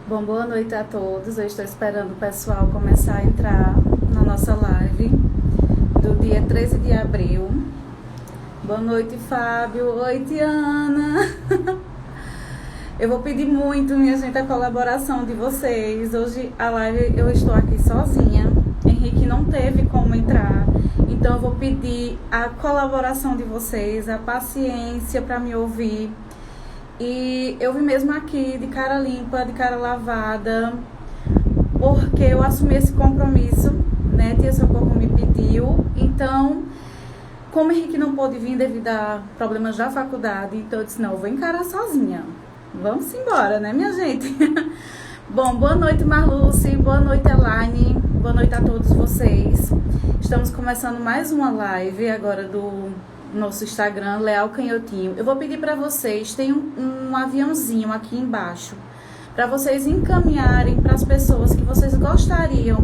Bom, boa noite a todos. Eu estou esperando o pessoal começar a entrar na nossa live do dia 13 de abril. Boa noite, Fábio. Oi, Tiana. Eu vou pedir muito, minha gente, a colaboração de vocês. Hoje a live eu estou aqui sozinha. Henrique não teve como entrar. Então eu vou pedir a colaboração de vocês, a paciência para me ouvir. E eu vim mesmo aqui de cara limpa, de cara lavada, porque eu assumi esse compromisso, né? Tia Socorro me pediu. Então, como o Henrique não pôde vir devido a problemas da faculdade, então eu disse, não, eu vou encarar sozinha. Vamos embora, né, minha gente? Bom, boa noite, Marluce, boa noite, Elaine, boa noite a todos vocês. Estamos começando mais uma live agora do nosso Instagram, Leal Canhotinho. Eu vou pedir para vocês, tem um aviãozinho aqui embaixo, para vocês encaminharem para as pessoas que vocês gostariam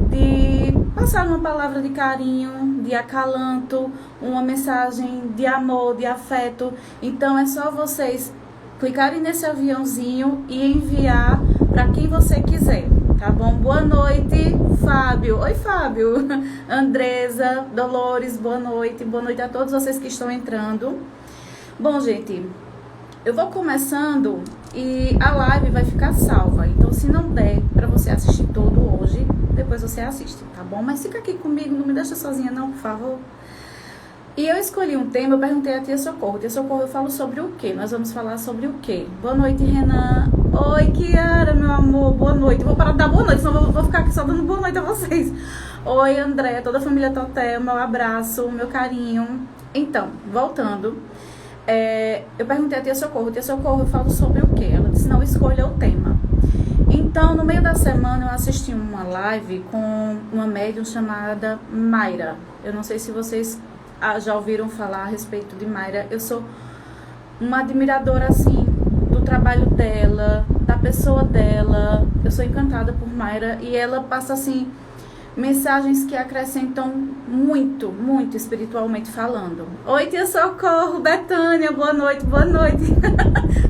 de passar uma palavra de carinho, de acalanto, uma mensagem de amor, de afeto. Então é só vocês clicarem nesse aviãozinho e enviar para quem você quiser, tá bom? Boa noite, Fábio. Oi, Fábio. Andresa, Dolores, boa noite. Boa noite a todos vocês que estão entrando. Bom, gente, eu vou começando e a live vai ficar salva. Então, se não der para você assistir todo hoje, depois você assiste, tá bom? Mas fica aqui comigo, não me deixa sozinha não, por favor. E eu escolhi um tema, eu perguntei a Tia Socorro. Tia Socorro, eu falo sobre o quê? Nós vamos falar sobre o quê? Boa noite, Renan. Oi, Kiara, meu amor, boa noite. Eu vou parar de dar boa noite, senão eu vou ficar aqui só dando boa noite a vocês. Oi, André, toda a família Totel, meu abraço, meu carinho. Então, voltando, eu perguntei a Tia Socorro, eu falo sobre o quê? Ela disse, não, escolha o tema. Então, no meio da semana, eu assisti uma live com uma médium chamada Mayra. Eu não sei se vocês já ouviram falar a respeito de Mayra. Eu sou uma admiradora, assim, do trabalho dela, da pessoa dela. Eu sou encantada por Mayra e ela passa, assim, mensagens que acrescentam muito, muito espiritualmente falando. Oi, Tia Socorro, Betânia, boa noite, boa noite.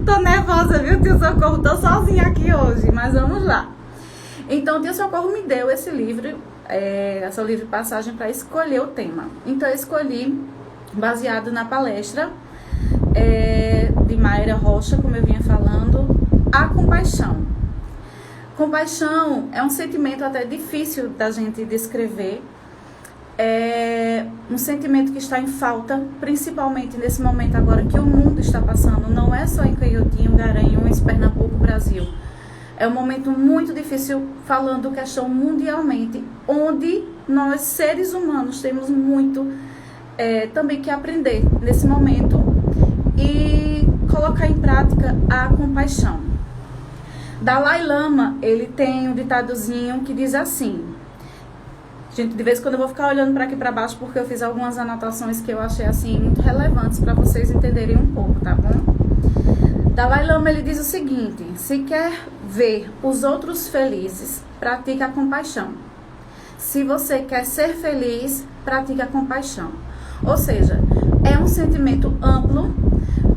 Tô nervosa, viu, Tia Socorro? Tô sozinha aqui hoje, mas vamos lá. Então, Tia Socorro me deu esse livro, essa livre passagem para escolher o tema. Então, eu escolhi, baseado na palestra de Mayra Rocha, como eu vinha falando, a compaixão. Compaixão é um sentimento até difícil da gente descrever. É um sentimento que está em falta, principalmente nesse momento agora que o mundo está passando. Não é só em Canhotinho, Garanhuns, Pernambuco, Brasil. É um momento muito difícil, falando questão mundialmente, onde nós, seres humanos, temos muito também que aprender nesse momento e colocar em prática a compaixão. Dalai Lama, ele tem um ditadozinho que diz assim, gente, de vez em quando eu vou ficar olhando para aqui para baixo porque eu fiz algumas anotações que eu achei assim muito relevantes para vocês entenderem um pouco, tá bom? Dalai Lama, ele diz o seguinte, se quer ver os outros felizes, pratique a compaixão. Se você quer ser feliz, pratique a compaixão. Ou seja, é um sentimento amplo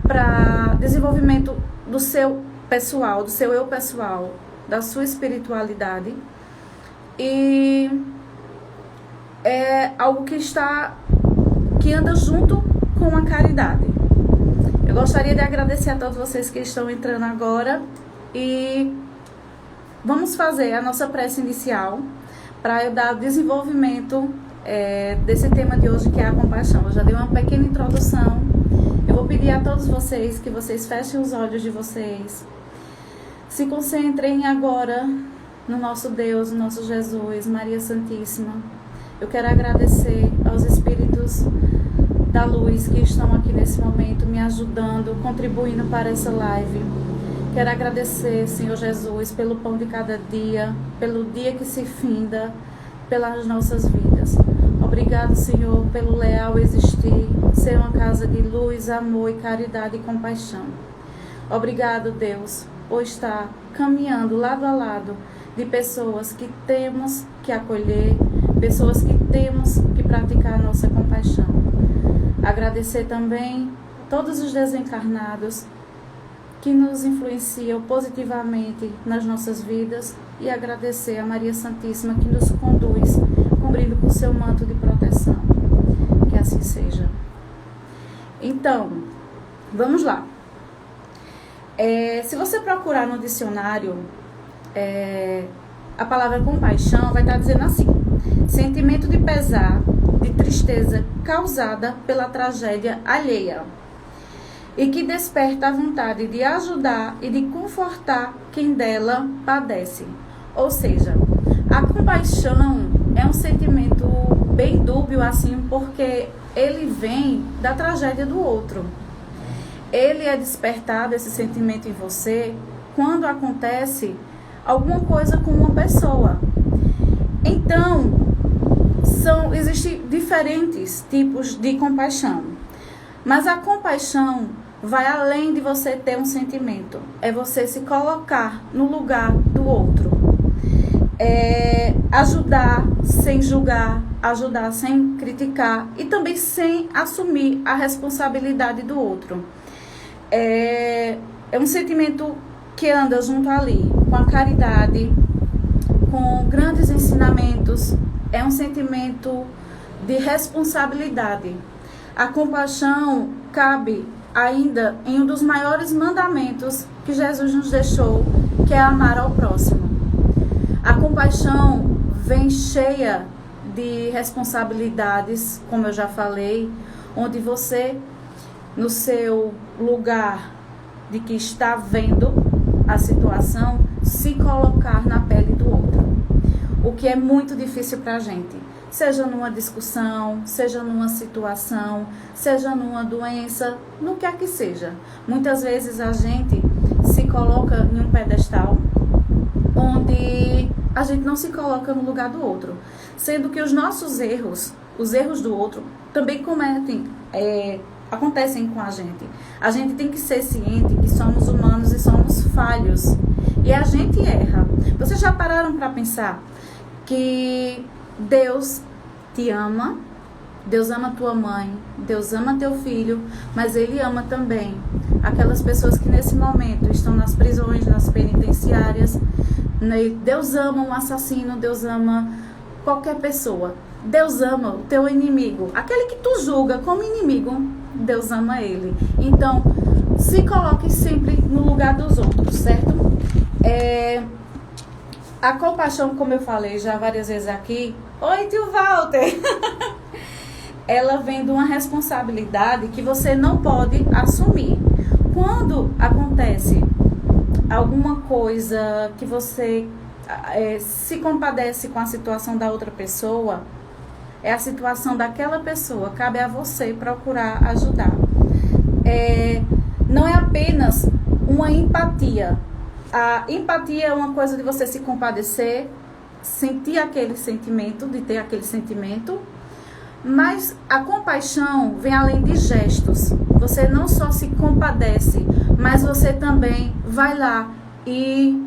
para desenvolvimento do seu pessoal, do seu eu pessoal, da sua espiritualidade. E é algo que anda junto com a caridade. Eu gostaria de agradecer a todos vocês que estão entrando agora e vamos fazer a nossa prece inicial para eu dar desenvolvimento desse tema de hoje, que é a compaixão. Eu já dei uma pequena introdução. Eu vou pedir a todos vocês que vocês fechem os olhos de vocês, se concentrem agora no nosso Deus, no nosso Jesus, Maria Santíssima. Eu quero agradecer aos espíritos da luz que estão aqui nesse momento me ajudando, contribuindo para essa live. Quero agradecer, Senhor Jesus, pelo pão de cada dia, pelo dia que se finda, pelas nossas vidas. Obrigado, Senhor, pelo leal existir, ser uma casa de luz, amor e caridade e compaixão. Obrigado, Deus, por estar caminhando lado a lado de pessoas que temos que acolher, pessoas que temos que praticar a nossa compaixão. Agradecer também todos os desencarnados que nos influenciam positivamente nas nossas vidas e agradecer a Maria Santíssima que nos conduz, cobrindo com seu manto de proteção. Que assim seja. Então, vamos lá. Se você procurar no dicionário, a palavra compaixão vai estar dizendo assim: sentimento de pesar, de tristeza causada pela tragédia alheia e que desperta a vontade de ajudar e de confortar quem dela padece. Ou seja, a compaixão é um sentimento bem dúbio assim, porque ele vem da tragédia do outro. Ele é despertado, esse sentimento em você, quando acontece alguma coisa com uma pessoa. Então, existem diferentes tipos de compaixão. Mas a compaixão vai além de você ter um sentimento. É você se colocar no lugar do outro. Ajudar sem julgar, ajudar sem criticar e também sem assumir a responsabilidade do outro. É um sentimento que anda junto ali com a caridade, com grandes ensinamentos. É um sentimento de responsabilidade. A compaixão cabe ainda em um dos maiores mandamentos que Jesus nos deixou, que é amar ao próximo. A compaixão vem cheia de responsabilidades, como eu já falei, onde você, no seu lugar de que está vendo a situação, se colocar na pele do outro. O que é muito difícil para a gente. Seja numa discussão, seja numa situação, seja numa doença, no que quer que seja. Muitas vezes a gente se coloca em um pedestal onde a gente não se coloca no lugar do outro. Sendo que os nossos erros, os erros do outro, também acontecem com a gente. A gente tem que ser ciente que somos humanos e somos falhos. E a gente erra. Vocês já pararam para pensar que Deus te ama, Deus ama tua mãe, Deus ama teu filho, mas Ele ama também aquelas pessoas que nesse momento estão nas prisões, nas penitenciárias. Deus ama um assassino, Deus ama qualquer pessoa. Deus ama o teu inimigo, aquele que tu julga como inimigo, Deus ama ele. Então, se coloque sempre no lugar dos outros, certo? A compaixão, como eu falei já várias vezes aqui, oi tio Walter, ela vem de uma responsabilidade que você não pode assumir. Quando acontece alguma coisa que você se compadece com a situação da outra pessoa, é a situação daquela pessoa, cabe a você procurar ajudar. Não é apenas uma empatia. A empatia é uma coisa de você se compadecer, sentir aquele sentimento, de ter aquele sentimento, mas a compaixão vem além de gestos. Você não só se compadece, mas você também vai lá e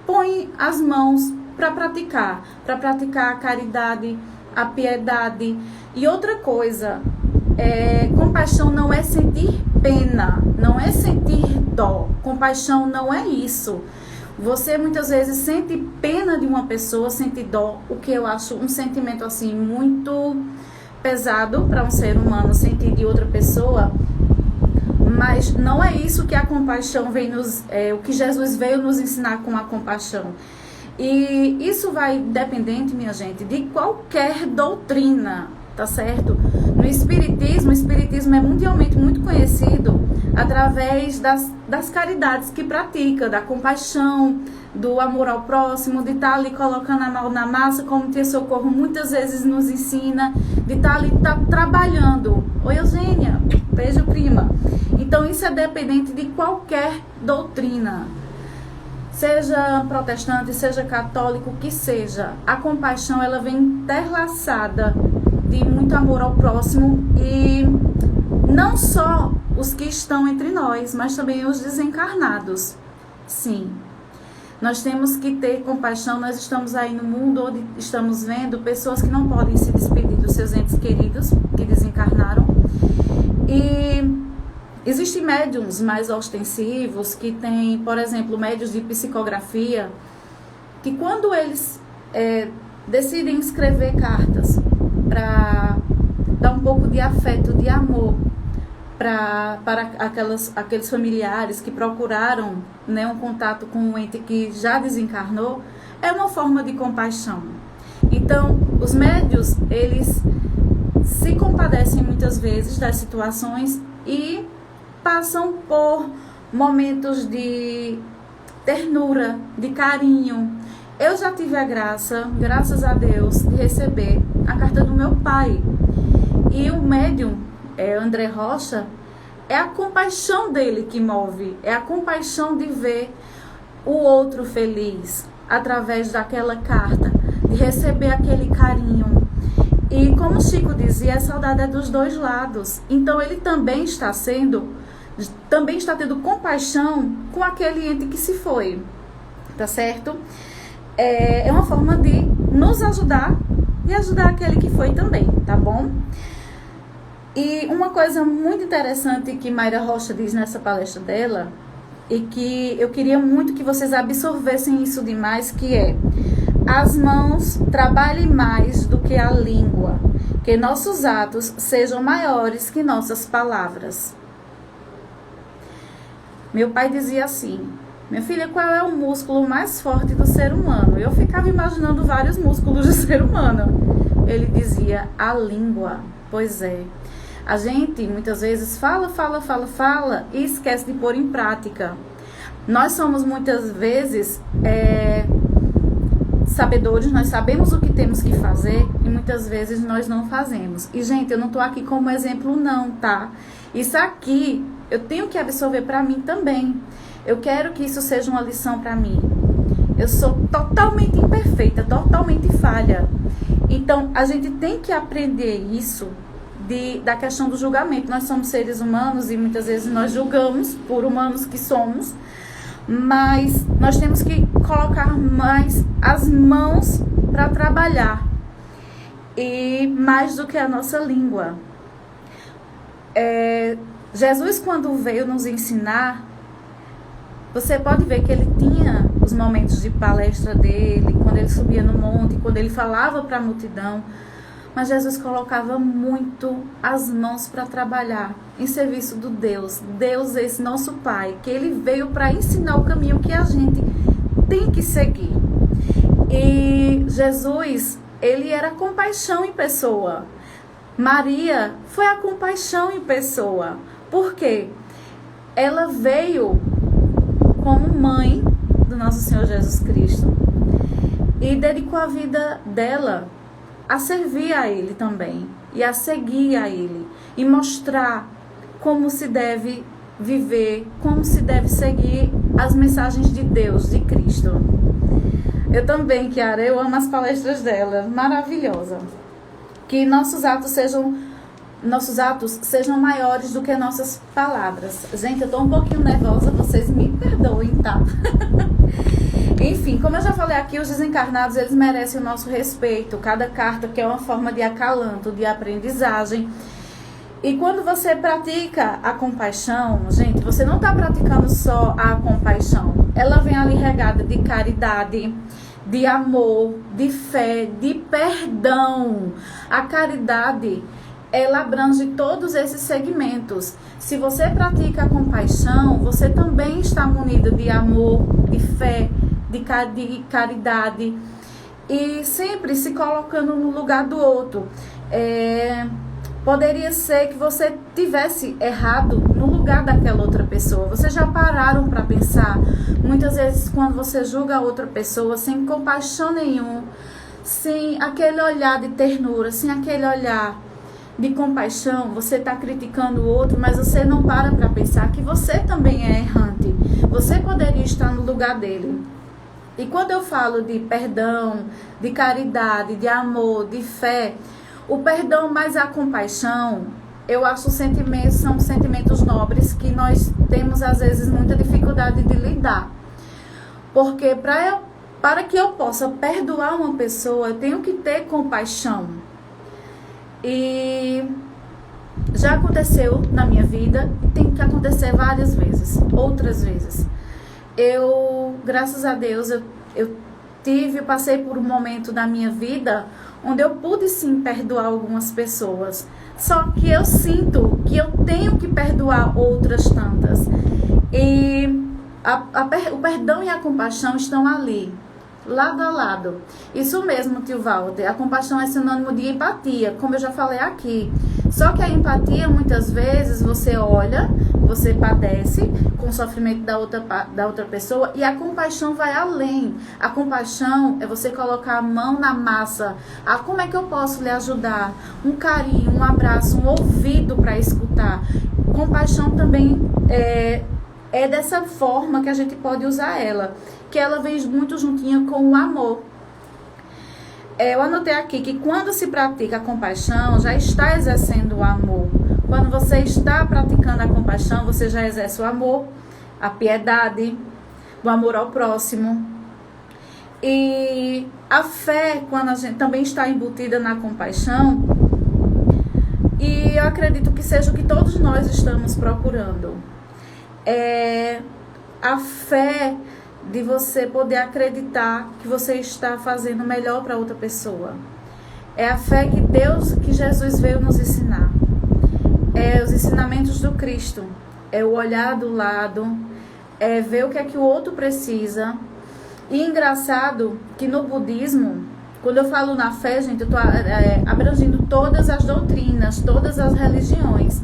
põe as mãos para praticar a caridade, a piedade. E outra coisa, compaixão não é sentir pena, não é sentir dó. Compaixão não é isso. Você muitas vezes sente pena de uma pessoa, sente dó, o que eu acho um sentimento assim muito pesado para um ser humano sentir de outra pessoa. Mas não é isso que a compaixão vem o que Jesus veio nos ensinar com a compaixão. E isso vai dependente, minha gente, de qualquer doutrina, tá certo? No Espiritismo, o Espiritismo é mundialmente muito conhecido através das caridades que pratica, da compaixão, do amor ao próximo, de estar ali colocando a mão na massa, como Tia Socorro muitas vezes nos ensina, de estar ali trabalhando. Oi, Eugênia, beijo, prima. Então, isso é dependente de qualquer doutrina. Seja protestante, seja católico, que seja, a compaixão ela vem interlaçada de muito amor ao próximo e não só os que estão entre nós, mas também os desencarnados. Sim, nós temos que ter compaixão. Nós estamos aí no mundo onde estamos vendo pessoas que não podem se despedir dos seus entes queridos que desencarnaram e Existem médiums mais ostensivos que têm, por exemplo, médios de psicografia, que quando eles decidem escrever cartas para dar um pouco de afeto, de amor para aqueles familiares que procuraram, né, um contato com um ente que já desencarnou, é uma forma de compaixão. Então, os médios, eles se compadecem muitas vezes das situações e passam por momentos de ternura, de carinho. Eu já tive a graça, graças a Deus, de receber a carta do meu pai. E o médium, André Rocha, é a compaixão dele que move, é a compaixão de ver o outro feliz através daquela carta, de receber aquele carinho. E como o Chico dizia, a saudade é dos dois lados. Então ele também está tendo compaixão com aquele ente que se foi, tá certo? É uma forma de nos ajudar e ajudar aquele que foi também, tá bom? E uma coisa muito interessante que Mayra Rocha diz nessa palestra dela, e que eu queria muito que vocês absorvessem isso demais, que é: as mãos trabalhem mais do que a língua, que nossos atos sejam maiores que nossas palavras. Meu pai dizia assim: minha filha, qual é o músculo mais forte do ser humano? Eu ficava imaginando vários músculos do ser humano. Ele dizia: a língua. Pois é. A gente muitas vezes fala e esquece de pôr em prática. Nós somos muitas vezes sabedores, nós sabemos o que temos que fazer e muitas vezes nós não fazemos. E, gente, eu não tô aqui como exemplo não, tá? Isso aqui eu tenho que absorver para mim também. Eu quero que isso seja uma lição para mim. Eu sou totalmente imperfeita, totalmente falha. Então, a gente tem que aprender isso da questão do julgamento. Nós somos seres humanos e muitas vezes nós julgamos por humanos que somos, mas nós temos que colocar mais as mãos para trabalhar, e mais do que a nossa língua. Jesus, quando veio nos ensinar, você pode ver que ele tinha os momentos de palestra dele, quando ele subia no monte, quando ele falava para a multidão, mas Jesus colocava muito as mãos para trabalhar em serviço do Deus. Deus é esse nosso Pai, que ele veio para ensinar o caminho que a gente tem que seguir. E Jesus, ele era compaixão em pessoa. Maria foi a compaixão em pessoa. Por quê? Ela veio como mãe do nosso Senhor Jesus Cristo e dedicou a vida dela a servir a Ele também, e a seguir a Ele, e mostrar como se deve viver, como se deve seguir as mensagens de Deus, de Cristo. Eu também, Kiara, eu amo as palestras dela, maravilhosa. Que nossos atos sejam maiores do que nossas palavras. Gente, eu tô um pouquinho nervosa, vocês me perdoem, tá? Enfim, como eu já falei aqui, os desencarnados, eles merecem o nosso respeito. Cada carta que é uma forma de acalanto, de aprendizagem. E quando você pratica a compaixão, gente, você não está praticando só a compaixão. Ela vem ali regada de caridade, de amor, de fé, de perdão. A caridade, ela abrange todos esses segmentos. Se você pratica a compaixão, você também está munido de amor, de fé, de caridade, e sempre se colocando no lugar do outro. Poderia ser que você tivesse errado no lugar daquela outra pessoa. Vocês já pararam para pensar? Muitas vezes quando você julga a outra pessoa sem compaixão nenhum, sem aquele olhar de ternura, sem aquele olhar de compaixão, você está criticando o outro, mas você não para pensar que você também é errante. Você poderia estar no lugar dele. E quando eu falo de perdão, de caridade, de amor, de fé, o perdão mais a compaixão, eu acho são sentimentos nobres que nós temos às vezes muita dificuldade de lidar. Porque para que eu possa perdoar uma pessoa, eu tenho que ter compaixão. E já aconteceu na minha vida e tem que acontecer várias vezes, outras vezes. Graças a Deus, eu passei por um momento da minha vida onde eu pude sim perdoar algumas pessoas. Só que eu sinto que eu tenho que perdoar outras tantas. E o perdão e a compaixão estão ali, lado a lado. Isso mesmo, tio Walter. A compaixão é sinônimo de empatia, como eu já falei aqui. Só que a empatia, muitas vezes, você olha, você padece com o sofrimento da outra pessoa, e a compaixão vai além. A compaixão é você colocar a mão na massa. Como é que eu posso lhe ajudar? Um carinho, um abraço, um ouvido para escutar. Compaixão também é dessa forma que a gente pode usar ela, que ela vem muito juntinha com o amor. Eu anotei aqui que quando se pratica a compaixão, já está exercendo o amor. Quando você está praticando a compaixão, você já exerce o amor, a piedade, o amor ao próximo. E a fé, quando a gente também está embutida na compaixão, e eu acredito que seja o que todos nós estamos procurando. A fé de você poder acreditar que você está fazendo melhor para outra pessoa. É a fé que Jesus veio nos ensinar. É os ensinamentos do Cristo. É o olhar do lado. É ver o que é que o outro precisa. E engraçado que no budismo, quando eu falo na fé, gente, eu estou abrangindo todas as doutrinas, todas as religiões.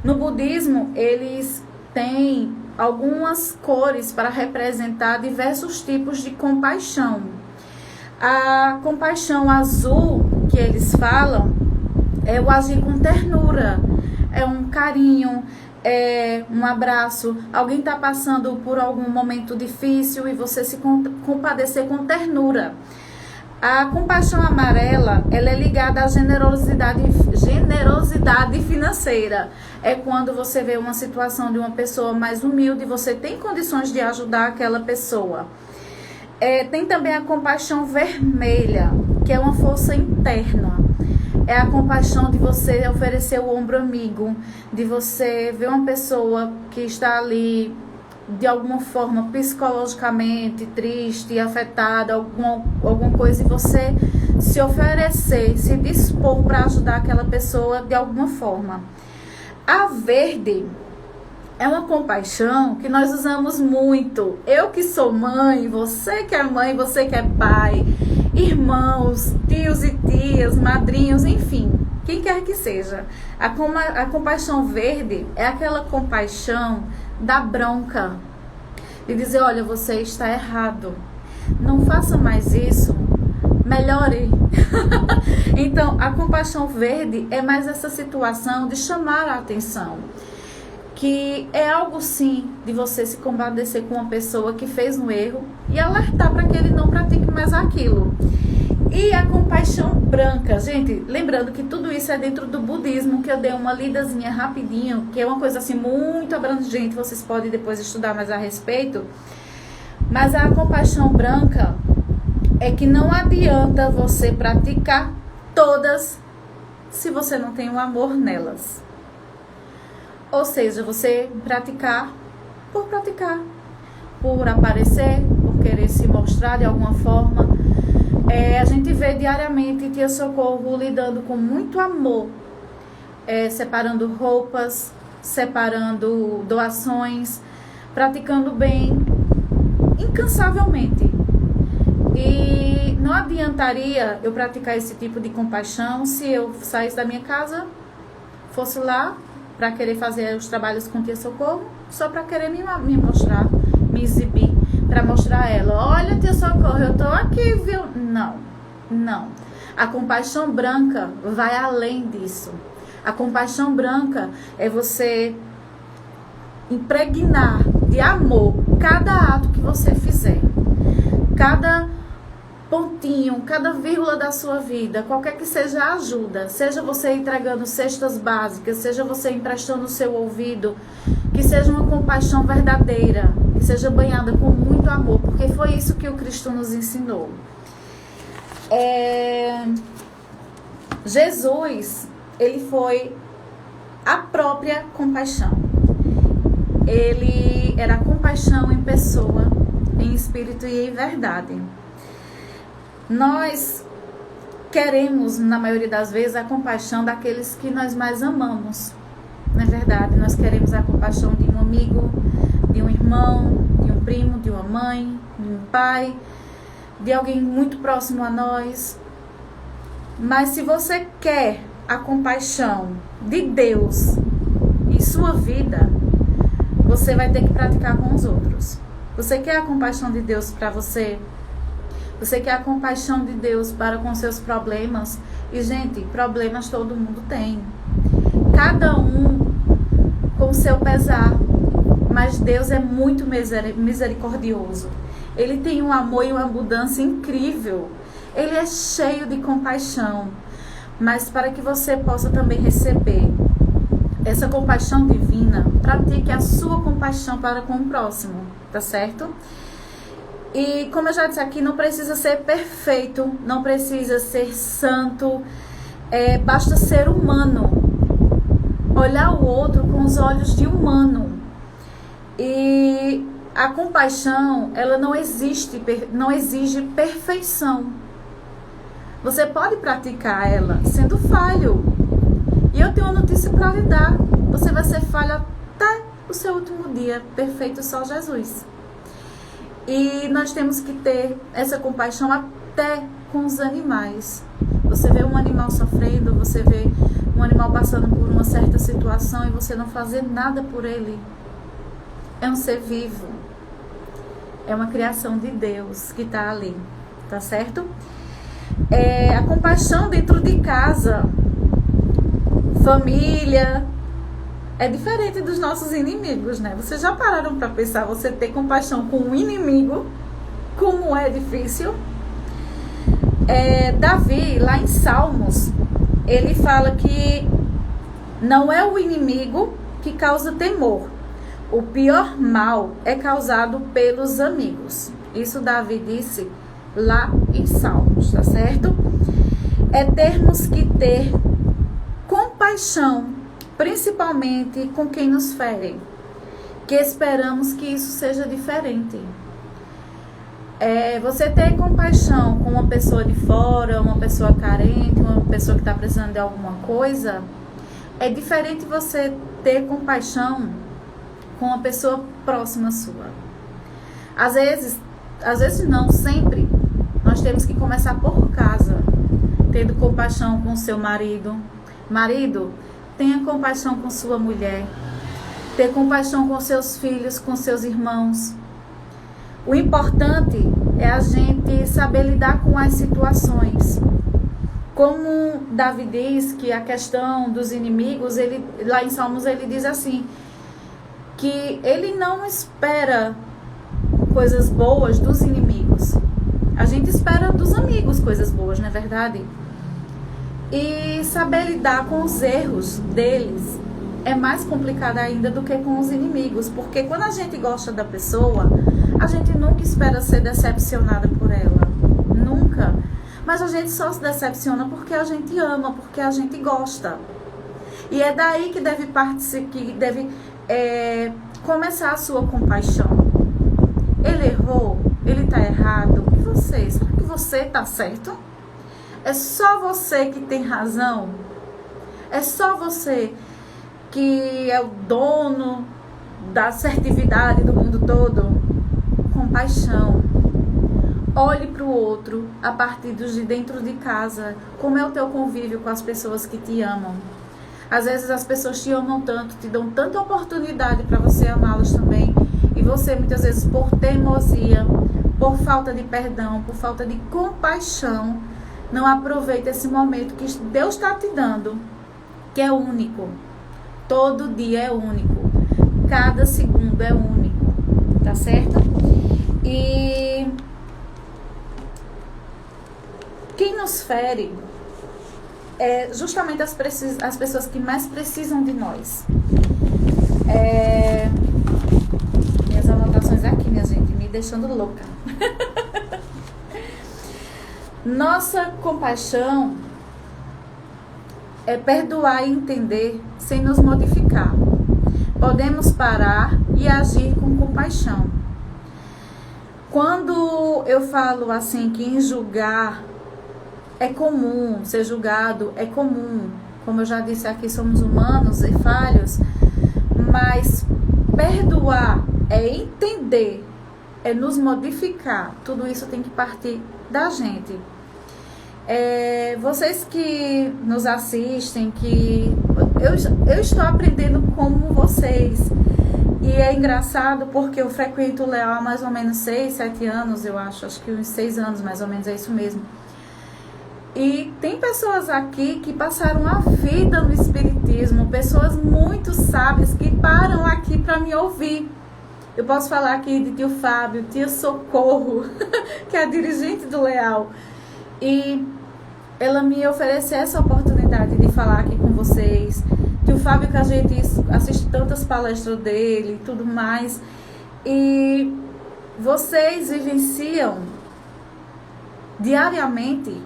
No budismo, eles têm algumas cores para representar diversos tipos de compaixão. A compaixão azul que eles falam é o agir com ternura, é um carinho, é um abraço. Alguém está passando por algum momento difícil e você se compadecer com ternura. A compaixão amarela, ela é ligada à generosidade financeira. É quando você vê uma situação de uma pessoa mais humilde e você tem condições de ajudar aquela pessoa. Tem também a compaixão vermelha, que é uma força interna. É a compaixão de você oferecer o ombro amigo, de você ver uma pessoa que está ali de alguma forma psicologicamente triste, afetada, alguma coisa, e você se oferecer, se dispor para ajudar aquela pessoa de alguma forma. A verde é uma compaixão que nós usamos muito. Eu que sou mãe, você que é mãe, você que é pai, irmãos, tios e tias, madrinhos, enfim, quem quer que seja. A compaixão verde é aquela compaixão da bronca, de dizer, olha, você está errado, não faça mais isso, melhore. Então, a compaixão verde é mais essa situação de chamar a atenção, que é algo sim de você se compadecer com uma pessoa que fez um erro e alertar para que ele não pratique mais aquilo. E a compaixão branca, gente, lembrando que tudo isso é dentro do budismo, que eu dei uma lidazinha rapidinho, que é uma coisa assim muito abrangente, vocês podem depois estudar mais a respeito. Mas a compaixão branca é que não adianta você praticar todas se você não tem o amor nelas. Ou seja, você praticar, por aparecer, por querer se mostrar de alguma forma. A gente vê diariamente Tia Socorro lidando com muito amor, separando roupas, separando doações, praticando bem, incansavelmente. E não adiantaria eu praticar esse tipo de compaixão se eu saísse da minha casa, fosse lá para querer fazer os trabalhos com Tia Socorro, só para querer me mostrar, me exibir, para mostrar a ela, olha, Tia Socorro, eu tô aqui, viu? Não. A compaixão branca vai além disso. A compaixão branca é você impregnar de amor cada ato que você fizer, cada pontinho, cada vírgula da sua vida, qualquer que seja a ajuda, seja você entregando cestas básicas, seja você emprestando o seu ouvido, que seja uma compaixão verdadeira, que seja banhada com muito amor, porque foi isso que o Cristo nos ensinou. Jesus, ele foi a própria compaixão. Ele era compaixão em pessoa, em espírito e em verdade. Nós queremos, na maioria das vezes, a compaixão daqueles que nós mais amamos. Não é verdade? Nós queremos a compaixão de um amigo, de um irmão, de um primo, de uma mãe, de um pai, de alguém muito próximo a nós. Mas se você quer a compaixão de Deus em sua vida, você vai ter que praticar com os outros. Você quer a compaixão de Deus para você? Você quer a compaixão de Deus para com seus problemas? E, gente, problemas todo mundo tem. Cada um com o seu pesar. Mas Deus é muito misericordioso. Ele tem um amor e uma abundância incrível. Ele é cheio de compaixão. Mas para que você possa também receber essa compaixão divina, pratique a sua compaixão para com o próximo, tá certo? E como eu já disse aqui, não precisa ser perfeito, não precisa ser santo, basta ser humano. Olhar o outro com os olhos de humano. E a compaixão, ela não exige perfeição. Você pode praticar ela sendo falho. E eu tenho uma notícia para lhe dar. Você vai ser falho até o seu último dia. Perfeito só Jesus. E nós temos que ter essa compaixão até com os animais. Você vê um animal sofrendo, você vê um animal passando por uma certa situação e você não fazer nada por ele. É um ser vivo. É uma criação de Deus que está ali. Tá certo? A compaixão dentro de casa, família, é diferente dos nossos inimigos, né? Vocês já pararam para pensar, você ter compaixão com um inimigo, como é difícil? Davi, lá em Salmos, ele fala que não é o inimigo que causa temor. O pior mal é causado pelos amigos. Isso Davi disse lá em Salmos, tá certo? Termos que ter compaixão, principalmente com quem nos fere, que esperamos que isso seja diferente. Você ter compaixão com uma pessoa de fora, uma pessoa carente, uma pessoa que está precisando de alguma coisa, é diferente você ter compaixão com uma pessoa próxima sua. Às vezes não, sempre, nós temos que começar por casa, tendo compaixão com seu marido. Marido, tenha compaixão com sua mulher. Ter compaixão com seus filhos, com seus irmãos. O importante é a gente saber lidar com as situações. Como Davi diz que a questão dos inimigos, lá em Salmos ele diz assim, que ele não espera coisas boas dos inimigos. A gente espera dos amigos coisas boas, não é verdade? E saber lidar com os erros deles é mais complicado ainda do que com os inimigos. Porque quando a gente gosta da pessoa, a gente nunca espera ser decepcionada por ela. Nunca. Mas a gente só se decepciona porque a gente ama, porque a gente gosta. E é daí que deve começar a sua compaixão. Ele errou, ele está errado. E você? Será que você está certo? É só você que tem razão? É só você que é o dono da assertividade do mundo todo? Compaixão. Olhe para o outro a partir de dentro de casa. Como é o teu convívio com as pessoas que te amam? Às vezes as pessoas te amam tanto, te dão tanta oportunidade para você amá-las também. E você muitas vezes por teimosia, por falta de perdão, por falta de compaixão, não aproveita esse momento que Deus está te dando, que é único. Todo dia é único. Cada segundo é único. Tá certo? E quem nos fere é justamente as pessoas que mais precisam de nós. Minhas anotações aqui, minha gente, me deixando louca. Nossa compaixão é perdoar e entender sem nos modificar. Podemos parar e agir com compaixão. Quando eu falo assim que em julgar é comum, ser julgado é comum, como eu já disse aqui, somos humanos e falhos, mas perdoar é entender, é nos modificar. Tudo isso tem que partir da gente. Vocês que nos assistem, que eu estou aprendendo como vocês. E é engraçado porque eu frequento o Leal há mais ou menos 6, 7 anos, eu acho que uns 6 anos mais ou menos, é isso mesmo. E tem pessoas aqui que passaram a vida no espiritismo, pessoas muito sábias que param aqui para me ouvir. Eu posso falar aqui de tio Fábio, tia Socorro, que é a dirigente do Leal. E ela me ofereceu essa oportunidade de falar aqui com vocês. Tio Fábio, que a gente assiste tantas palestras dele e tudo mais. E vocês vivenciam diariamente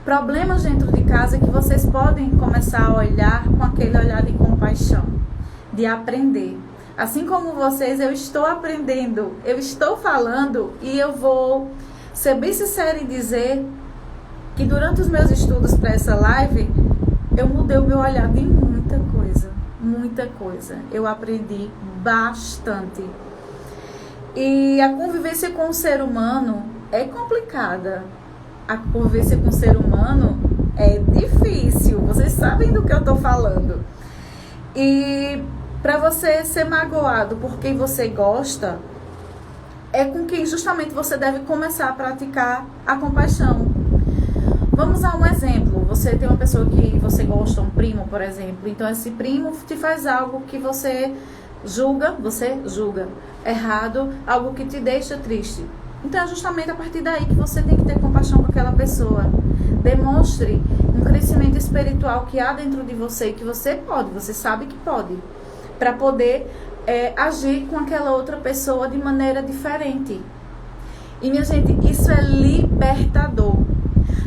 problemas dentro de casa que vocês podem começar a olhar com aquele olhar de compaixão, de aprender. Assim como vocês, eu estou aprendendo, eu estou falando e eu vou ser bem sincera em dizer que durante os meus estudos para essa live, eu mudei o meu olhar de muita coisa, muita coisa. Eu aprendi bastante. E a convivência com o ser humano é complicada. A convivência com o ser humano é difícil. Vocês sabem do que eu estou falando. E para você ser magoado por quem você gosta, é com quem justamente você deve começar a praticar a compaixão. Vamos a um exemplo. Você tem uma pessoa que você gosta, um primo, por exemplo. Então esse primo te faz algo que você julga errado, algo que te deixa triste. Então é justamente a partir daí que você tem que ter compaixão com aquela pessoa. Demonstre um crescimento espiritual que há dentro de você e que você pode, você sabe que pode, para poder agir com aquela outra pessoa de maneira diferente. E minha gente, isso é libertador.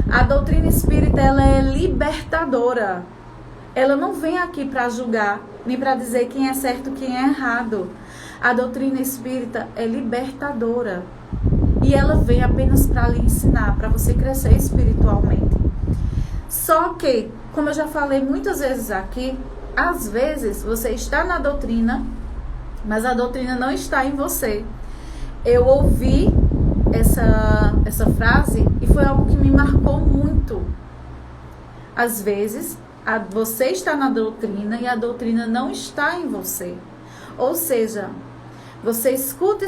A doutrina espírita, ela é libertadora. Ela não vem aqui para julgar, nem para dizer quem é certo e quem é errado. A doutrina espírita é libertadora. E ela vem apenas para lhe ensinar, para você crescer espiritualmente. Só que, como eu já falei muitas vezes aqui, às vezes você está na doutrina, mas a doutrina não está em você. Eu ouvi essa frase e foi algo que me marcou muito. Às vezes, você está na doutrina e a doutrina não está em você. Ou seja, você escuta.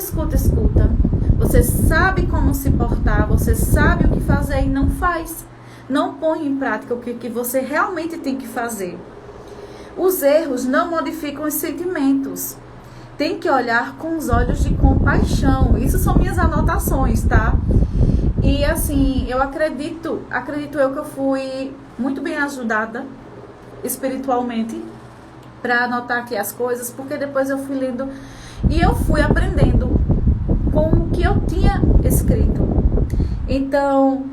Você sabe como se portar, você sabe o que fazer e não faz. Não põe em prática o que você realmente tem que fazer. Os erros não modificam os sentimentos. Tem que olhar com os olhos de compaixão. Isso são minhas anotações, tá? E assim, eu acredito eu que eu fui muito bem ajudada espiritualmente para anotar aqui as coisas, porque depois eu fui lendo e eu fui aprendendo com o que eu tinha escrito. Então,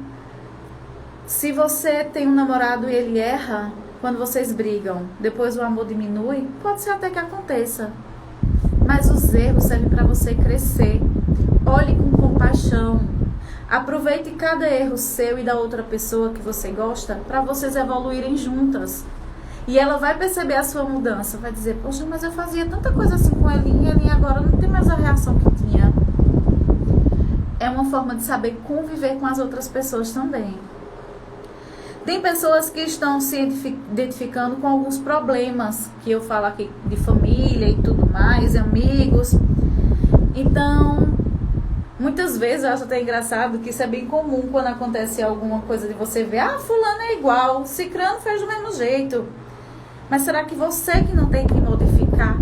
se você tem um namorado e ele erra, quando vocês brigam, depois o amor diminui, pode ser até que aconteça. Mas os erros servem para você crescer. Olhe com compaixão. Aproveite cada erro seu e da outra pessoa que você gosta para vocês evoluírem juntas. E ela vai perceber a sua mudança. Vai dizer, poxa, mas eu fazia tanta coisa assim com ele e agora não tem mais a reação que eu tinha. É uma forma de saber conviver com as outras pessoas também. Tem pessoas que estão se identificando com alguns problemas, que eu falo aqui de família e tudo mais, amigos. Então, muitas vezes eu acho até engraçado que isso é bem comum quando acontece alguma coisa de você ver, fulano é igual, cicrano fez do mesmo jeito. Mas será que você que não tem que modificar?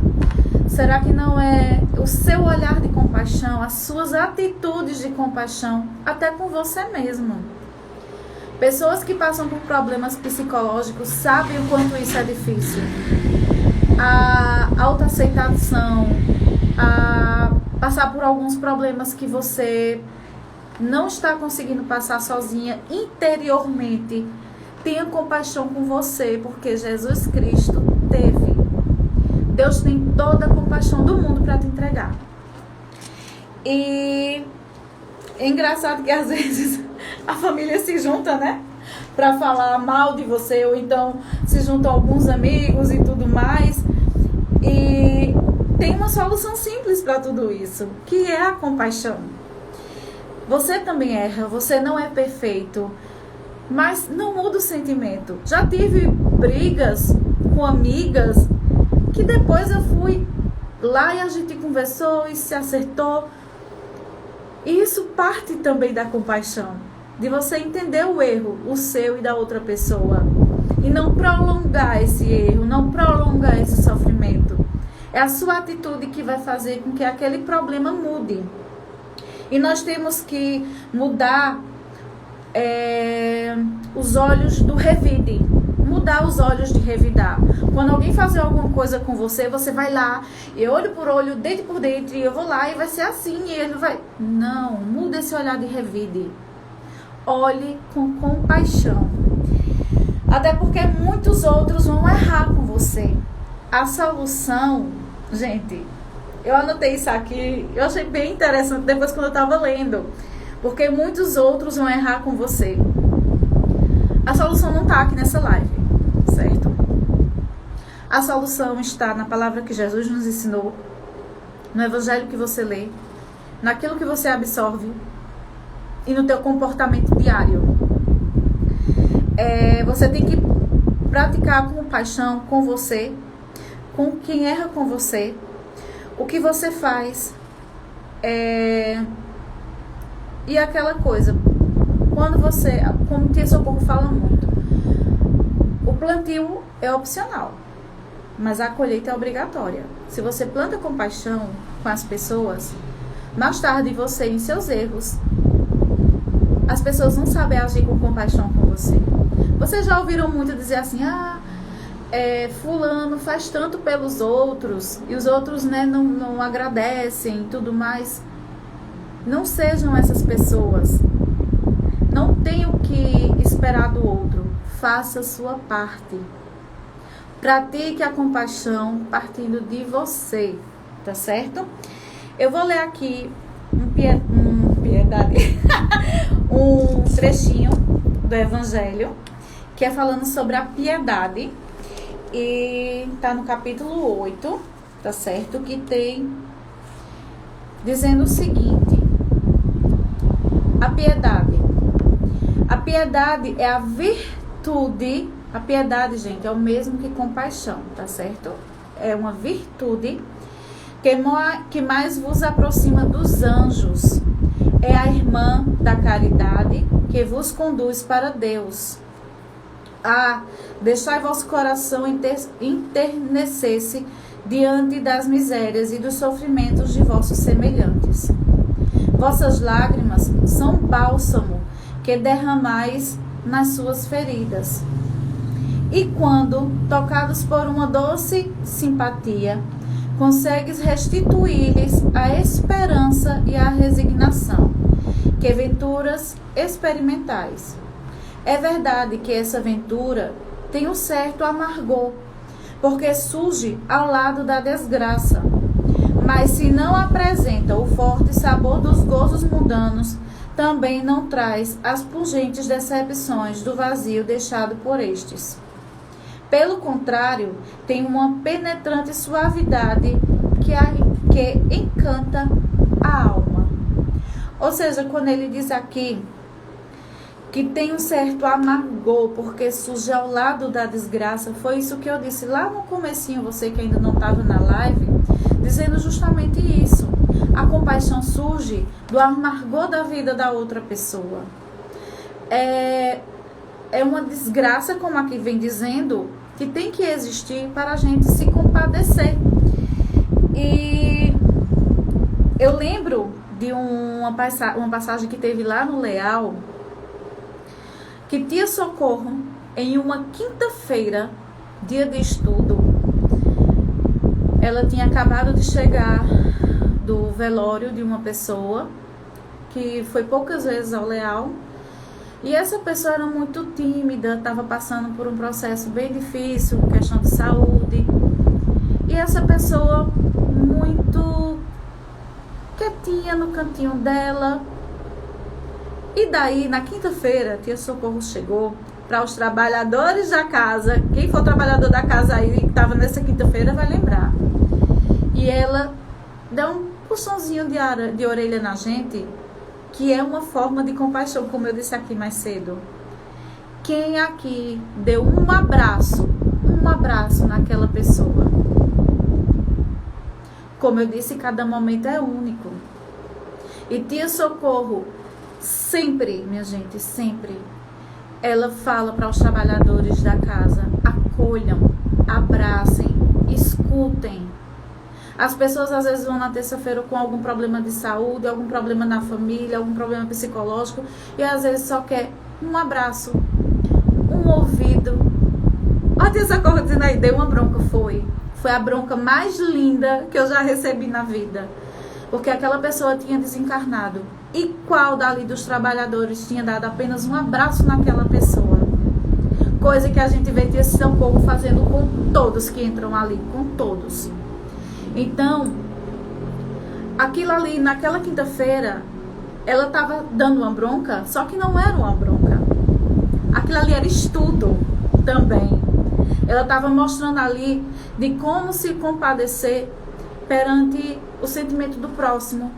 Será que não é o seu olhar de compaixão, as suas atitudes de compaixão, até com você mesmo? Pessoas que passam por problemas psicológicos sabem o quanto isso é difícil. A autoaceitação, a passar por alguns problemas que você não está conseguindo passar sozinha interiormente, tenha compaixão com você, porque Jesus Cristo teve. Deus tem toda a compaixão do mundo para te entregar. E é engraçado que às vezes a família se junta, né? Para falar mal de você, ou então se juntam alguns amigos e tudo mais. E tem uma solução simples para tudo isso, que é a compaixão. Você também erra, você não é perfeito, mas não muda o sentimento. Já tive brigas com amigas que depois eu fui lá e a gente conversou e se acertou. E isso parte também da compaixão, de você entender o erro, o seu e da outra pessoa, e não prolongar esse erro, não prolongar esse sofrimento. É a sua atitude que vai fazer com que aquele problema mude. E nós temos que mudar os olhos do revide. Mudar os olhos de revidar. Quando alguém fazer alguma coisa com você, você vai lá, e olho por olho, dente por dente, e eu vou lá e vai ser assim, e ele vai... Não, muda esse olhar de revide. Olhe com compaixão. Até porque muitos outros vão errar com você. A solução, gente, eu anotei isso aqui, eu achei bem interessante depois quando eu estava lendo. Porque muitos outros vão errar com você. A solução não está aqui nessa live, certo? A solução está na palavra que Jesus nos ensinou, no evangelho que você lê, naquilo que você absorve e no teu comportamento diário. Você tem que praticar com paixão com você, com quem erra com você, o que você faz. E aquela coisa, quando você, como Tia Socorro fala muito, o plantio é opcional, mas a colheita é obrigatória. Se você planta compaixão com as pessoas, mais tarde você, em seus erros, as pessoas não sabem agir com compaixão com você. Vocês já ouviram muito dizer assim, fulano faz tanto pelos outros, e os outros, né, não agradecem e tudo mais. Não sejam essas pessoas. Não tenha o que esperar do outro. Faça a sua parte. Pratique a compaixão partindo de você, tá certo? Eu vou ler aqui um trechinho do Evangelho, que é falando sobre a piedade. E tá no capítulo 8, tá certo? Que tem dizendo o seguinte: a piedade. A piedade é a virtude. A piedade, gente, é o mesmo que compaixão, tá certo? É uma virtude que mais vos aproxima dos anjos. É a irmã da caridade que vos conduz para Deus. Deixai vosso coração enternecer-se diante das misérias e dos sofrimentos de vossos semelhantes. Vossas lágrimas são bálsamo que derramais nas suas feridas. E quando, tocados por uma doce simpatia, consegues restituir-lhes a esperança e a resignação, que venturas experimentais. É verdade que essa ventura tem um certo amargor, porque surge ao lado da desgraça. Mas se não apresenta o forte sabor dos gozos mundanos, também não traz as pungentes decepções do vazio deixado por estes. Pelo contrário, tem uma penetrante suavidade que encanta a alma. Ou seja, quando ele diz aqui que tem um certo amargor, porque surge ao lado da desgraça, foi isso que eu disse lá no comecinho, você que ainda não estava na live, dizendo justamente isso. A compaixão surge do amargor da vida da outra pessoa. É uma desgraça, como aqui vem dizendo, que tem que existir para a gente se compadecer. E eu lembro de uma passagem que teve lá no Leal, que Tia Socorro, em uma quinta-feira, dia de estudo, ela tinha acabado de chegar do velório de uma pessoa que foi poucas vezes ao Leal, E essa pessoa era muito tímida, estava passando por um processo bem difícil, questão de saúde. E essa pessoa muito quietinha no cantinho dela. E daí, na quinta-feira, tia Socorro chegou para os trabalhadores da casa. Quem for trabalhador da casa aí, que estava nessa quinta-feira, vai lembrar. E ela deu um puxãozinho de orelha na gente, que é uma forma de compaixão, como eu disse aqui mais cedo. Quem aqui deu um abraço naquela pessoa? Como eu disse, cada momento é único. E tia Socorro, sempre, minha gente, sempre, ela fala para os trabalhadores da casa: acolham, abracem, escutem. As pessoas às vezes vão na terça-feira com algum problema de saúde, algum problema na família, algum problema psicológico, e às vezes só quer um abraço, um ouvido. A tia Socorro dizendo aí, deu uma bronca, foi a bronca mais linda que eu já recebi na vida, porque aquela pessoa tinha desencarnado. E qual dali dos trabalhadores tinha dado apenas um abraço naquela pessoa? Coisa que a gente vê tia Socorro fazendo com todos que entram ali, com todos. Então, aquilo ali, naquela quinta-feira, ela estava dando uma bronca, só que não era uma bronca. Aquilo ali era estudo também. Ela estava mostrando ali de como se compadecer perante o sentimento do próximo,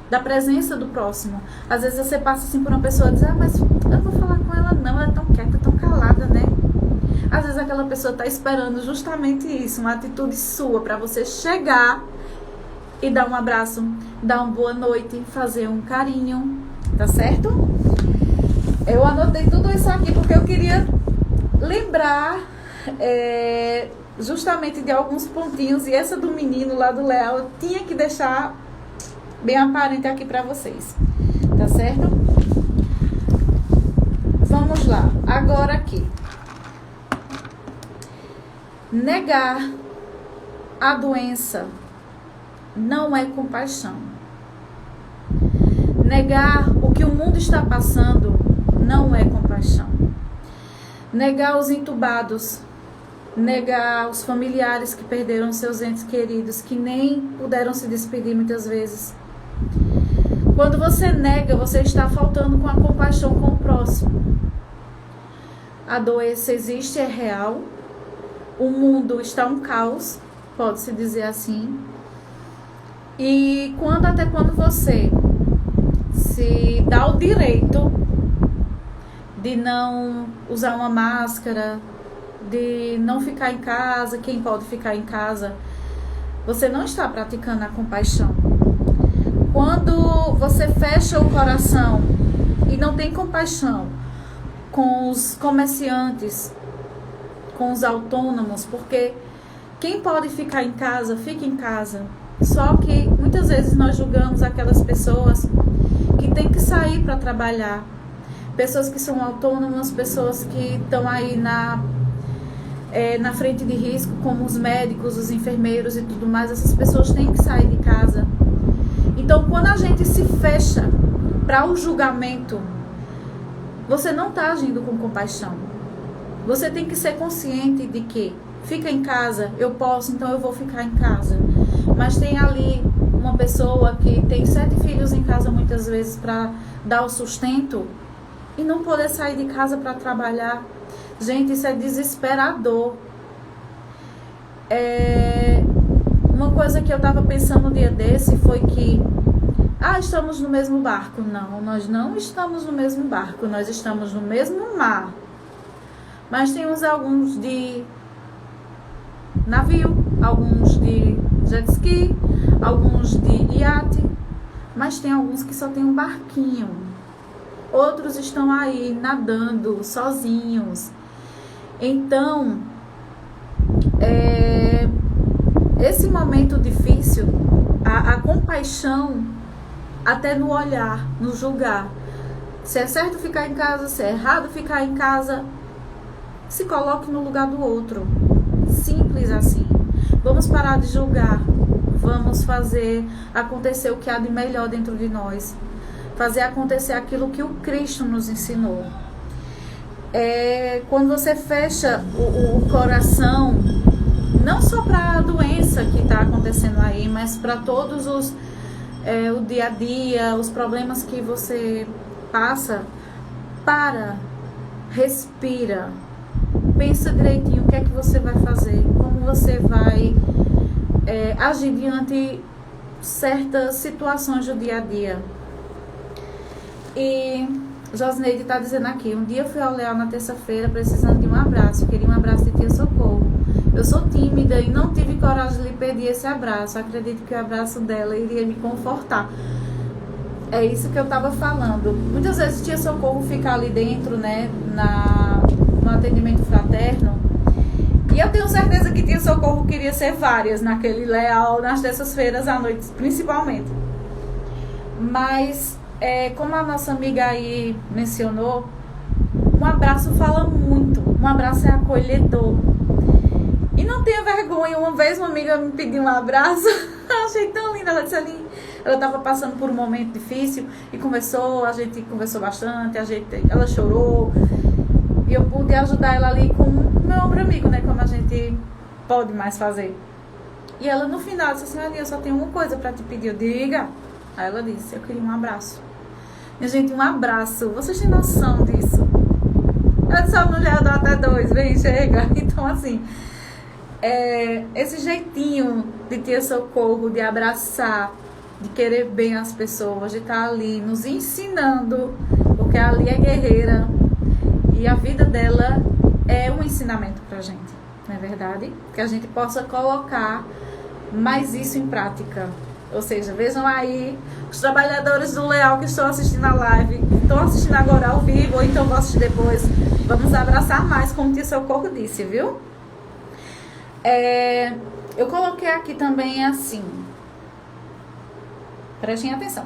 da presença do próximo. Às vezes você passa assim por uma pessoa e diz: mas eu não vou falar com ela não, ela é tão quieta, tão calada, né? Às vezes aquela pessoa está esperando justamente isso, uma atitude sua para você chegar e dar um abraço, dar uma boa noite, fazer um carinho, tá certo? Eu anotei tudo isso aqui porque eu queria lembrar justamente de alguns pontinhos, e essa do menino lá do Leal eu tinha que deixar bem aparente aqui para vocês, tá certo? Vamos lá, agora aqui. Negar a doença não é compaixão. Negar o que o mundo está passando não é compaixão. Negar os entubados, negar os familiares que perderam seus entes queridos, que nem puderam se despedir muitas vezes. Quando você nega, você está faltando com a compaixão com o próximo. A doença existe, é real. O mundo está um caos, pode-se dizer assim. E até quando você se dá o direito de não usar uma máscara, de não ficar em casa, quem pode ficar em casa, você não está praticando a compaixão. Quando você fecha o coração e não tem compaixão com os comerciantes, com os autônomos, porque quem pode ficar em casa, fica em casa. Só que muitas vezes nós julgamos aquelas pessoas que têm que sair para trabalhar, pessoas que são autônomas, pessoas que estão aí na frente de risco, como os médicos, os enfermeiros e tudo mais. Essas pessoas têm que sair de casa. Então, quando a gente se fecha para o julgamento, você não está agindo com compaixão. Você tem que ser consciente de que fica em casa, eu posso, então eu vou ficar em casa. Mas tem ali uma pessoa que tem 7 filhos em casa muitas vezes para dar o sustento e não poder sair de casa para trabalhar. Gente, isso é desesperador. Uma coisa que eu estava pensando um dia desse foi que estamos no mesmo barco. Não, nós não estamos no mesmo barco, nós estamos no mesmo mar. Mas temos alguns de navio, alguns de jet ski, alguns de iate, mas tem alguns que só tem um barquinho. Outros estão aí nadando sozinhos. Então, esse momento difícil, a compaixão, até no olhar, no julgar. Se é certo ficar em casa, se é errado ficar em casa, se coloque no lugar do outro. Simples assim. Vamos parar de julgar. Vamos fazer acontecer o que há de melhor dentro de nós. fazer acontecer aquilo que o Cristo nos ensinou. Quando você fecha o coração, não só para a doença que está acontecendo aí, mas para todos o dia a dia, os problemas que você passa, respira, pensa direitinho o que é que você vai fazer, como você vai agir diante certas situações do dia a dia. E Josneide está dizendo aqui: um dia eu fui ao Leal na terça-feira precisando de um abraço, queria um abraço de tia Socorro. Eu sou tímida e não tive coragem de lhe pedir esse abraço. Acredito que o abraço dela iria me confortar. É isso que eu estava falando. Muitas vezes tia Socorro fica ali dentro, né, no atendimento fraterno. E eu tenho certeza que tia Socorro queria ser várias naquele Leal, nas terças-feiras à noite, principalmente. Mas, como a nossa amiga aí mencionou, um abraço fala muito. Um abraço é acolhedor. E não tenha vergonha. Uma vez uma amiga me pediu um abraço. Achei tão linda. Ela disse ali, ela estava passando por um momento difícil e a gente conversou bastante, ela chorou. E eu pude ajudar ela ali com o meu ombro amigo, né? Como a gente pode mais fazer. E ela no final disse assim: eu só tenho uma coisa para te pedir. Eu diga. Aí ela disse: eu queria um abraço. Minha gente, um abraço. Vocês têm noção disso? Ela disse: eu já dou até 2. Vem, chega. Então assim, esse jeitinho de tia Socorro, de abraçar, de querer bem as pessoas, de estar ali nos ensinando, porque ali é guerreira e a vida dela é um ensinamento pra gente, não é verdade? Que a gente possa colocar mais isso em prática. Ou seja, vejam aí os trabalhadores do Leal que estão assistindo a live, estão assistindo agora ao vivo, ou então vão assistir depois. Vamos abraçar mais, como tia Socorro disse, viu? Eu coloquei aqui também assim, prestem atenção: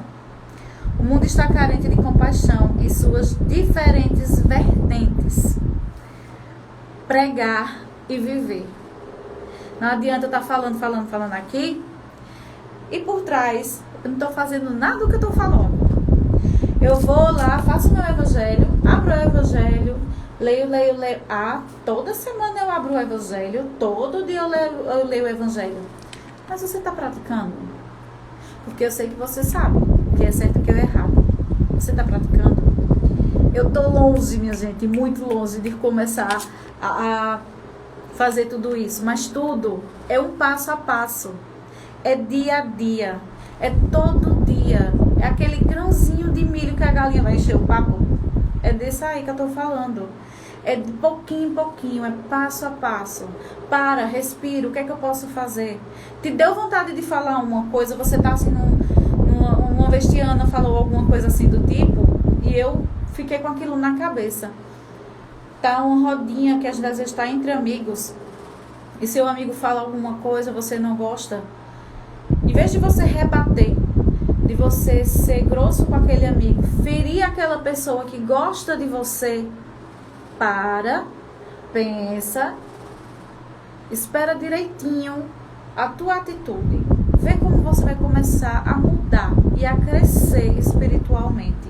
o mundo está carente de compaixão em suas diferentes vertentes. Pregar e viver. Não adianta eu estar falando aqui e por trás eu não estou fazendo nada do que eu estou falando. Eu vou lá, faço meu evangelho, abro o evangelho, leio. Toda semana eu abro o evangelho, todo dia eu leio o evangelho. Mas você está praticando? Porque eu sei que você sabe o que é certo e o que é errado. Você está praticando? Eu estou longe, minha gente, muito longe de começar a fazer tudo isso. Mas tudo é um passo a passo. É dia a dia. É todo dia. É aquele grãozinho de milho que a galinha vai encher o papo. É desse aí que eu estou falando. É de pouquinho em pouquinho, é passo a passo. Respira, o que é que eu posso fazer? Te deu vontade de falar uma coisa, você tá assim uma vestiana, falou alguma coisa assim do tipo, e eu fiquei com aquilo na cabeça. Tá uma rodinha que às vezes está entre amigos, e seu amigo fala alguma coisa, você não gosta, em vez de você rebater, de você ser grosso com aquele amigo, ferir aquela pessoa que gosta de você, pensa, espera direitinho a tua atitude, vê como você vai começar a mudar e a crescer espiritualmente.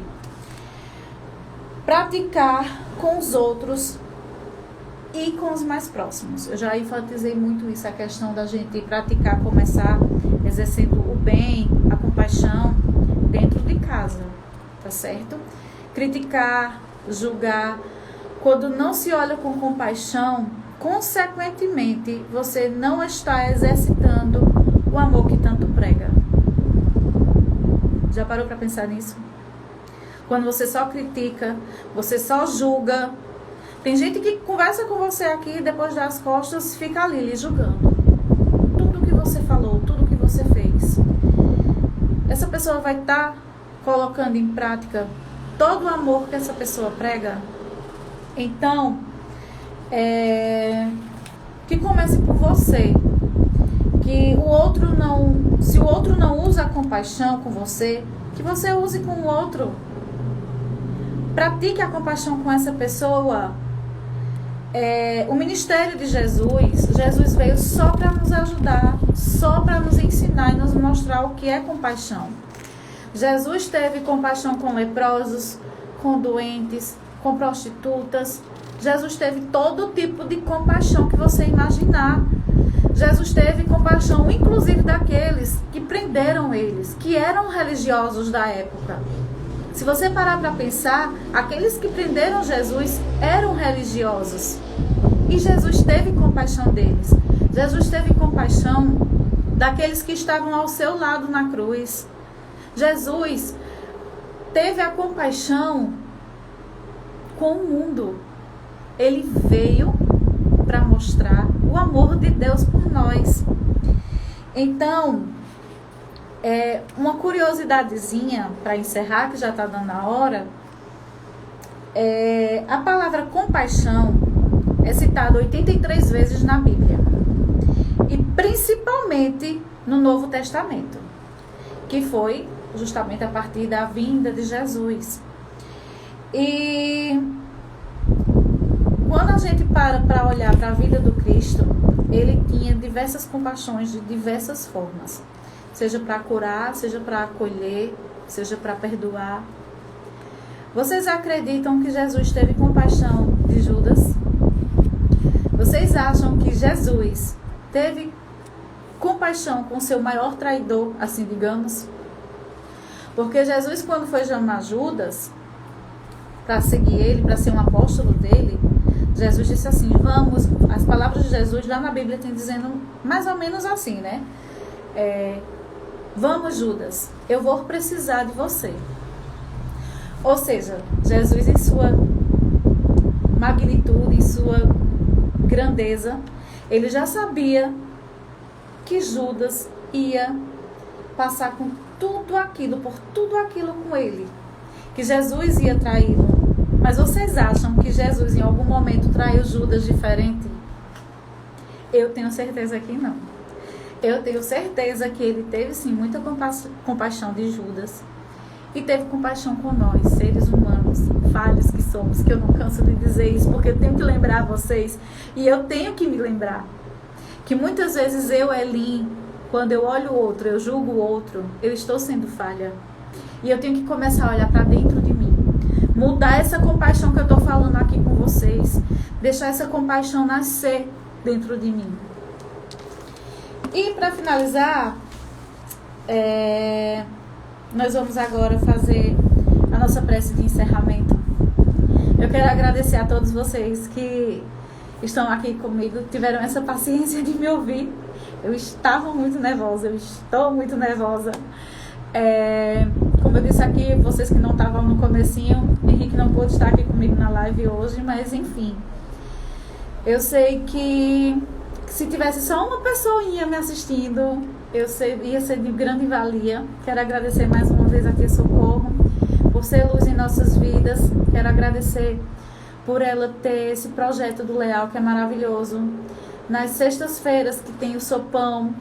Praticar com os outros e com os mais próximos. Eu já enfatizei muito isso, a questão da gente praticar, começar exercendo o bem, a compaixão dentro de casa, tá certo? Criticar, julgar. Quando não se olha com compaixão, consequentemente, você não está exercitando o amor que tanto prega. Já parou para pensar nisso? Quando você só critica, você só julga. Tem gente que conversa com você aqui e depois das costas fica ali lhe julgando. Tudo que você falou, tudo que você fez. Essa pessoa vai estar colocando em prática todo o amor que essa pessoa prega? Então, que comece por você. Que o outro não, se o outro não usa a compaixão com você, que você use com o outro. Pratique a compaixão com essa pessoa. O ministério de Jesus veio só para nos ajudar, só para nos ensinar e nos mostrar o que é compaixão. Jesus teve compaixão com leprosos, com doentes, com prostitutas. Jesus teve todo tipo de compaixão que você imaginar. Jesus teve compaixão, inclusive, daqueles que prenderam eles, que eram religiosos da época. Se você parar para pensar, aqueles que prenderam Jesus eram religiosos. E Jesus teve compaixão deles. Jesus teve compaixão daqueles que estavam ao seu lado na cruz. Jesus teve a compaixão com o mundo. Ele veio para mostrar o amor de Deus por nós. Então, uma curiosidadezinha para encerrar, que já está dando a hora, a palavra compaixão é citada 83 vezes na Bíblia, e principalmente no Novo Testamento, que foi justamente a partir da vinda de Jesus. E quando a gente para olhar para a vida do Cristo, ele tinha diversas compaixões de diversas formas, seja para curar, seja para acolher, seja para perdoar. Vocês acreditam que Jesus teve compaixão de Judas? Vocês acham que Jesus teve compaixão com seu maior traidor, assim digamos? Porque Jesus, quando foi chamar Judas para seguir ele, para ser um apóstolo dele, Jesus disse assim, vamos, as palavras de Jesus lá na Bíblia tem dizendo mais ou menos assim, né? Vamos, Judas, eu vou precisar de você. Ou seja, Jesus, em sua magnitude, em sua grandeza, ele já sabia que Judas ia passar por tudo aquilo com ele, que Jesus ia traí-lo. Mas vocês acham que Jesus em algum momento traiu Judas diferente? Eu tenho certeza que não. Eu tenho certeza que ele teve sim muita compaixão de Judas, e teve compaixão com nós, seres humanos, falhos que somos, que eu não canso de dizer isso, porque eu tenho que lembrar vocês, e eu tenho que me lembrar, que muitas vezes eu, Elin, quando eu olho o outro, eu julgo o outro, eu estou sendo falha, e eu tenho que começar a olhar para dentro de mim, mudar essa compaixão que eu estou falando aqui com vocês, deixar essa compaixão nascer dentro de mim. E para finalizar, nós vamos agora fazer a nossa prece de encerramento. Eu quero agradecer a todos vocês que estão aqui comigo, tiveram essa paciência de me ouvir. Eu estava muito nervosa, eu estou muito nervosa. Como eu disse aqui, vocês que não estavam no comecinho, Henrique não pôde estar aqui comigo na live hoje, mas enfim. Eu sei que se tivesse só uma pessoinha me assistindo, ia ser de grande valia. Quero agradecer mais uma vez a Tia Socorro por ser luz em nossas vidas. Quero agradecer por ela ter esse projeto do Leal, que é maravilhoso. Nas sextas-feiras que tem o sopão,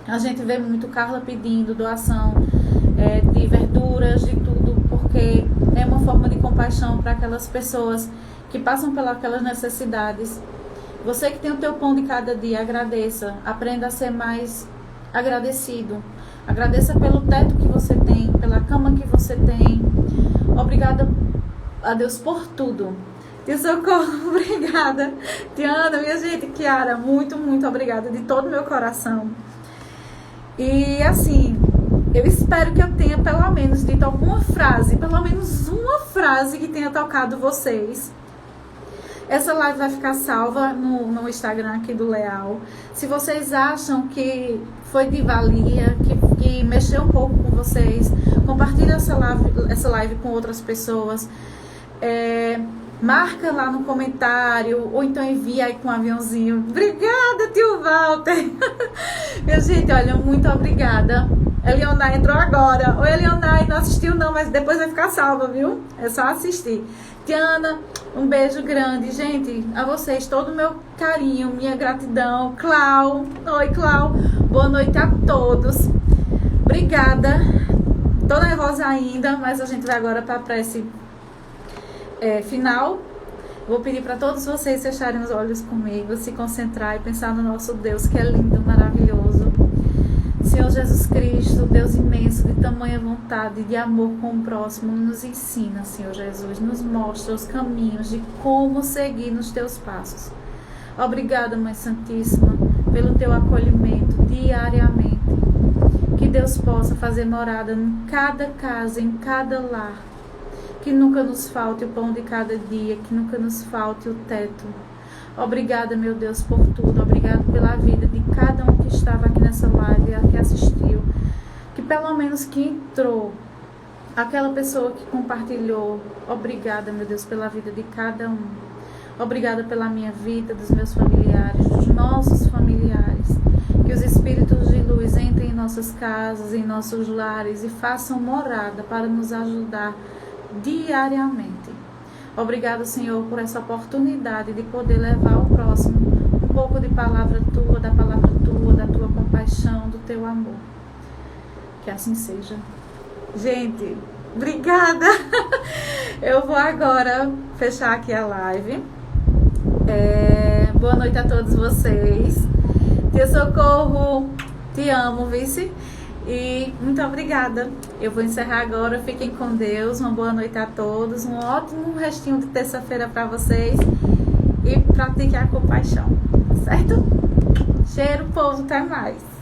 a gente vê muito Carla pedindo doação de verduras, de tudo, porque é uma forma de compaixão para aquelas pessoas que passam pelas necessidades. Você que tem o teu pão de cada dia, agradeça. Aprenda a ser mais agradecido. Agradeça pelo teto que você tem, pela cama que você tem. Obrigada a Deus por tudo. Tia Socorro, obrigada. Tiana, minha gente, Kiara, muito, muito obrigada de todo o meu coração. E assim, eu espero que eu tenha pelo menos dito alguma frase, pelo menos uma frase que tenha tocado vocês. Essa live vai ficar salva no Instagram aqui do Leal. Se vocês acham que foi de valia, que mexeu um pouco com vocês, compartilha essa live com outras pessoas. Marca lá no comentário, ou então envia aí com um aviãozinho. Obrigada, tio Walter. Minha gente, olha, muito obrigada. Elionai entrou agora. Oi, Elionai, não assistiu não, mas depois vai ficar salva, viu? É só assistir. Tiana, um beijo grande. Gente, a vocês, todo o meu carinho, minha gratidão. Clau, oi, Clau. Boa noite a todos. Obrigada. Tô nervosa ainda, mas a gente vai agora para a prece final. Vou pedir para todos vocês fecharem os olhos comigo, se concentrar e pensar no nosso Deus, que é lindo, maravilhoso. Senhor Senhor Jesus Cristo, Deus imenso, de tamanha vontade, de amor com o próximo, nos ensina, Senhor Jesus, nos mostra os caminhos de como seguir nos teus passos. Obrigada, Mãe Santíssima, pelo teu acolhimento diariamente. Que Deus possa fazer morada em cada casa, em cada lar. Que nunca nos falte o pão de cada dia, que nunca nos falte o teto. Obrigada, meu Deus, por tudo. Obrigada pela vida de cada um que estava aqui nessa live, que assistiu. Que pelo menos que entrou, aquela pessoa que compartilhou. Obrigada, meu Deus, pela vida de cada um. Obrigada pela minha vida, dos meus familiares, dos nossos familiares. Que os espíritos de luz entrem em nossas casas, em nossos lares e façam morada para nos ajudar diariamente. Obrigado, Senhor, por essa oportunidade de poder levar ao próximo um pouco de palavra tua, da tua compaixão, do teu amor. Que assim seja. Gente, obrigada! Eu vou agora fechar aqui a live. Boa noite a todos vocês. Tia Socorro, te amo, vice. E muito obrigada. Eu vou encerrar agora. Fiquem com Deus. Uma boa noite a todos. Um ótimo restinho de terça-feira para vocês. E pratiquem a compaixão. Certo? Cheiro, povo. Até mais.